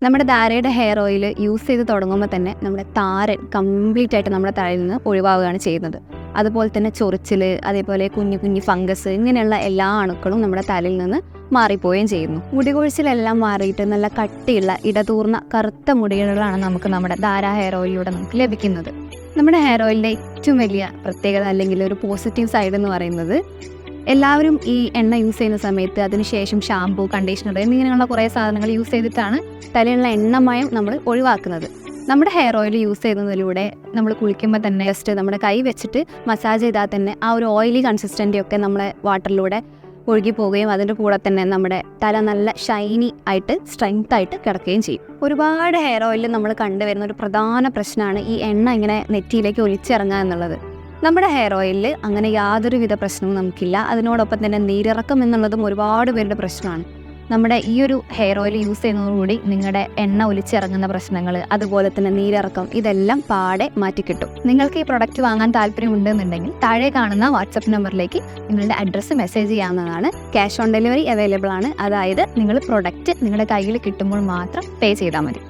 നമ്മുടെ ധാരയുടെ hair oil use ചെയ്ത് തുടങ്ങുമ്പോൾ തന്നെ നമ്മുടെ താരൻ കംപ്ലീറ്റ് ആയിട്ട് നമ്മുടെ തലയിൽ നിന്ന് ഒഴിവാവുകയാണ് ചെയ്യുന്നത്. അതുപോലെ തന്നെ ചൊറിച്ചിൽ, അതേപോലെ കുഞ്ഞു കുഞ്ഞു ഫംഗസ്, ഇങ്ങനെയുള്ള എല്ലാ അണുക്കളും നമ്മുടെ തലയിൽ നിന്ന് മാറിപ്പോവുകയും ചെയ്യുന്നു. മുടികൊഴിച്ചിലെല്ലാം മാറിയിട്ട് നല്ല കട്ടിയുള്ള ഇടതൂർന്ന കറുത്ത മുടികളാണ് നമുക്ക് നമ്മുടെ ധാര ഹെയർ ഓയിലൂടെ നമുക്ക് ലഭിക്കുന്നത്. നമ്മുടെ ഹെയർ ഓയിലിൻ്റെ ഏറ്റവും വലിയ പ്രത്യേകത അല്ലെങ്കിൽ ഒരു പോസിറ്റീവ് സൈഡ് എന്ന് പറയുന്നത്, എല്ലാവരും ഈ എണ്ണ യൂസ് ചെയ്യുന്ന സമയത്ത് അതിനുശേഷം ഷാമ്പൂ, കണ്ടീഷണർ എന്നിങ്ങനെയുള്ള കുറേ സാധനങ്ങൾ യൂസ് ചെയ്തിട്ടാണ് തലയിലുള്ള എണ്ണമയം നമ്മൾ ഒഴിവാക്കുന്നത്. നമ്മുടെ ഹെയർ ഓയിൽ യൂസ് ചെയ്യുന്നതിലൂടെ നമ്മൾ കുളിക്കുമ്പോൾ തന്നെ ജസ്റ്റ് നമ്മുടെ കൈ വെച്ചിട്ട് മസാജ് ചെയ്താൽ തന്നെ ആ ഒരു ഓയിലി കൺസിസ്റ്റൻ്റി ഒക്കെ നമ്മളെ വാട്ടറിലൂടെ ഒഴുകി പോവുകയും അതിൻ്റെ കൂടെ തന്നെ നമ്മുടെ തല നല്ല ഷൈനി ആയിട്ട് സ്ട്രെങ്ത് ആയിട്ട് കിടക്കുകയും ചെയ്യും. ഒരുപാട് ഹെയർ ഓയിലിൽ നമ്മൾ കണ്ടുവരുന്ന ഒരു പ്രധാന പ്രശ്നമാണ് ഈ എണ്ണ ഇങ്ങനെ നെറ്റിയിലേക്ക് ഒലിച്ചിറങ്ങുക എന്നുള്ളത്. നമ്മുടെ ഹെയർ ഓയിലിൽ അങ്ങനെ യാതൊരുവിധ പ്രശ്നവും നമുക്കില്ല. അതിനോടൊപ്പം തന്നെ നീരിറക്കം എന്നുള്ളതും ഒരുപാട് പേരുടെ പ്രശ്നമാണ്. നമ്മുടെ ഈ ഒരു ഹെയർ ഓയിൽ യൂസ് ചെയ്യുന്നതോടുകൂടി നിങ്ങളുടെ എണ്ണ ഒലിച്ചിറങ്ങുന്ന പ്രശ്നങ്ങൾ, അതുപോലെ തന്നെ നീരിറക്കം, ഇതെല്ലാം പാടെ മാറ്റിക്കിട്ടും. നിങ്ങൾക്ക് ഈ പ്രൊഡക്റ്റ് വാങ്ങാൻ താല്പര്യമുണ്ടെന്നുണ്ടെങ്കിൽ താഴെ കാണുന്ന വാട്സപ്പ് നമ്പറിലേക്ക് നിങ്ങളുടെ അഡ്രസ്സ് മെസ്സേജ് ചെയ്യാവുന്നതാണ്. ക്യാഷ് ഓൺ ഡെലിവറി അവൈലബിൾ ആണ്. അതായത് നിങ്ങൾ പ്രൊഡക്റ്റ് നിങ്ങളുടെ കയ്യിൽ കിട്ടുമ്പോൾ മാത്രം പേ ചെയ്താൽ മതി.